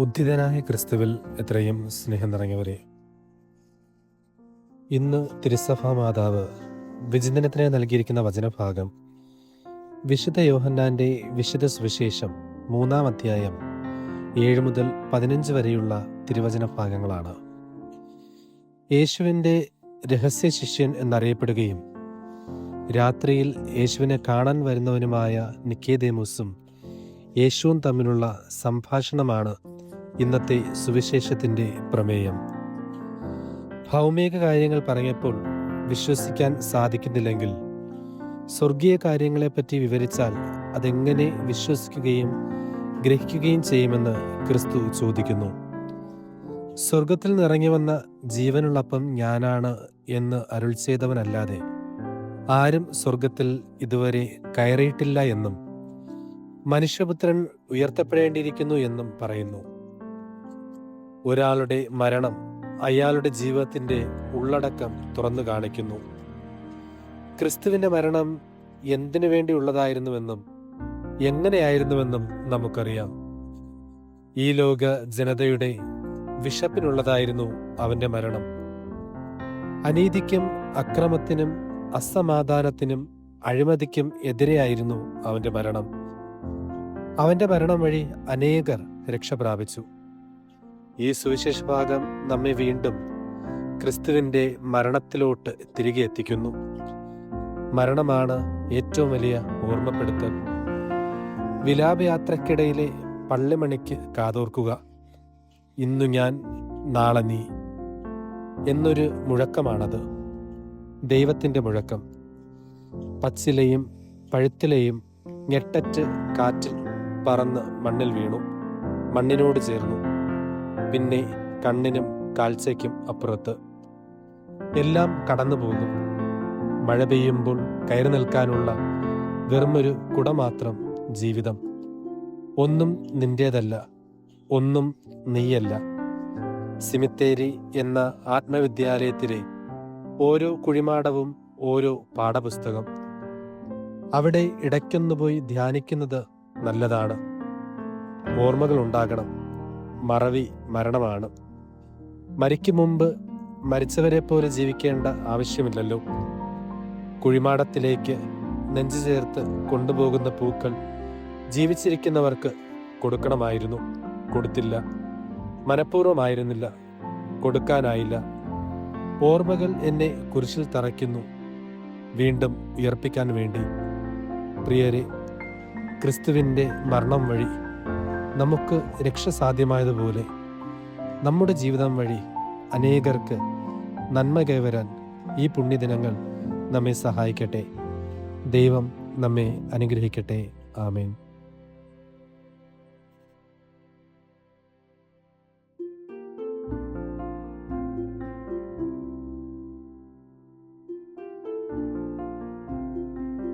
ഉദ്ധിതനായ ക്രിസ്തുവിൽ എത്രയും സ്നേഹം നിറഞ്ഞവരെ, ഇന്ന് തിരുസഭാ മാതാവ് വിചിന്തനത്തിന് നൽകിയിരിക്കുന്ന വചനഭാഗം വിശുദ്ധ യോഹന്നാൻ്റെ വിശുദ്ധ സുവിശേഷം 3-ാം അധ്യായം 7 മുതൽ 15 വരെയുള്ള തിരുവചന ഭാഗങ്ങളാണ്. യേശുവിൻ്റെ രഹസ്യ ശിഷ്യൻ എന്നറിയപ്പെടുകയും രാത്രിയിൽ യേശുവിനെ കാണാൻ വരുന്നവനുമായ നിക്കോദേമോസും യേശുവും തമ്മിലുള്ള സംഭാഷണമാണ് ഇന്നത്തെ സുവിശേഷത്തിൻ്റെ പ്രമേയം. ഭൗമിക കാര്യങ്ങൾ പറഞ്ഞപ്പോൾ വിശ്വസിക്കാൻ സാധിക്കുന്നില്ലെങ്കിൽ സ്വർഗീയ കാര്യങ്ങളെപ്പറ്റി വിവരിച്ചാൽ അതെങ്ങനെ വിശ്വസിക്കുകയും ഗ്രഹിക്കുകയും ചെയ്യുമെന്ന് ക്രിസ്തു ചോദിക്കുന്നു. സ്വർഗത്തിൽ നിറങ്ങി വന്ന ജീവനുള്ളപ്പം ഞാനാണ് എന്ന് അരുൾ ചെയ്തവനല്ലാതെ ആരും സ്വർഗത്തിൽ ഇതുവരെ കയറിയിട്ടില്ല എന്നും മനുഷ്യപുത്രൻ ഉയർത്തപ്പെടേണ്ടിയിരിക്കുന്നു എന്നും പറയുന്നു. ഒരാളുടെ മരണം അയാളുടെ ജീവിതത്തിൻ്റെ ഉള്ളടക്കം തുറന്നു കാണിക്കുന്നു. ക്രിസ്തുവിൻ്റെ മരണം എന്തിനു വേണ്ടിയുള്ളതായിരുന്നുവെന്നും എങ്ങനെയായിരുന്നുവെന്നും നമുക്കറിയാം. ഈ ലോക ജനതയുടെ വിശപ്പിനുള്ളതായിരുന്നു അവൻ്റെ മരണം. അനീതിക്കും അക്രമത്തിനും അസമാധാനത്തിനും അഴിമതിക്കും എതിരെയായിരുന്നു അവൻ്റെ മരണം. അവൻ്റെ മരണം വഴി അനേകർ രക്ഷ പ്രാപിച്ചു. ഈ സുവിശേഷ ഭാഗം നമ്മെ വീണ്ടും ക്രിസ്തുവിൻ്റെ മരണത്തിലോട്ട് തിരികെ എത്തിക്കുന്നു. മരണമാണ് ഏറ്റവും വലിയ ഓർമ്മപ്പെടുത്തൽ. വിലാപയാത്രയ്ക്കിടയിലെ പള്ളിമണിക്ക് കാതോർക്കുക. ഇന്നു ഞാൻ, നാളെ നീ എന്നൊരു മുഴക്കമാണത്. ദൈവത്തിൻ്റെ മുഴക്കം. പച്ചിലയും പഴുത്തിലയും ഞെട്ടറ്റ് കാറ്റിൽ പറന്ന് മണ്ണിൽ വീണു, മണ്ണിനോട് ചേർന്നു. പിന്നെ കണ്ണിനും കാഴ്ചയ്ക്കും അപ്പുറത്ത് എല്ലാം കടന്നുപോകും. മഴ പെയ്യുമ്പോൾ കയറി നിൽക്കാനുള്ള വെറുമൊരു കുട മാത്രം ജീവിതം. ഒന്നും നിന്റേതല്ല, ഒന്നും നീയല്ല. സിമിത്തേരി എന്ന ആത്മവിദ്യാലയത്തിലെ ഓരോ കുഴിമാടവും ഓരോ പാഠപുസ്തകം. അവിടെ ഇടയ്ക്കൊന്നുപോയി ധ്യാനിക്കുന്നത് നല്ലതാണ്. ഓർമ്മകൾ ഉണ്ടാകണം. മറവി മരണമാണ്. മരിക്കും മുമ്പ് മരിച്ചവരെ പോലെ ജീവിക്കേണ്ട ആവശ്യമില്ലല്ലോ. കുഴിമാടത്തിലേക്ക് നെഞ്ചു ചേർത്ത് കൊണ്ടുപോകുന്ന പൂക്കൾ ജീവിച്ചിരിക്കുന്നവർക്ക് കൊടുക്കണമായിരുന്നു. കൊടുത്തില്ല. മനഃപൂർവ്വമായിരുന്നില്ല. കൊടുക്കാനായില്ല. ഓർമ്മകൾ എന്നെ കുരിശിൽ തറയ്ക്കുന്നു, വീണ്ടും ഉയർപ്പിക്കാൻ വേണ്ടി. പ്രിയരെ, ക്രിസ്തുവിൻ്റെ മരണം വഴി നമുക്ക് രക്ഷ സാധ്യമായതുപോലെ നമ്മുടെ ജീവിതം വഴി അനേകർക്ക് നന്മ കൈവരാൻ ഈ പുണ്യദിനങ്ങൾ നമ്മെ സഹായിക്കട്ടെ. ദൈവം നമ്മെ അനുഗ്രഹിക്കട്ടെ. ആമേൻ.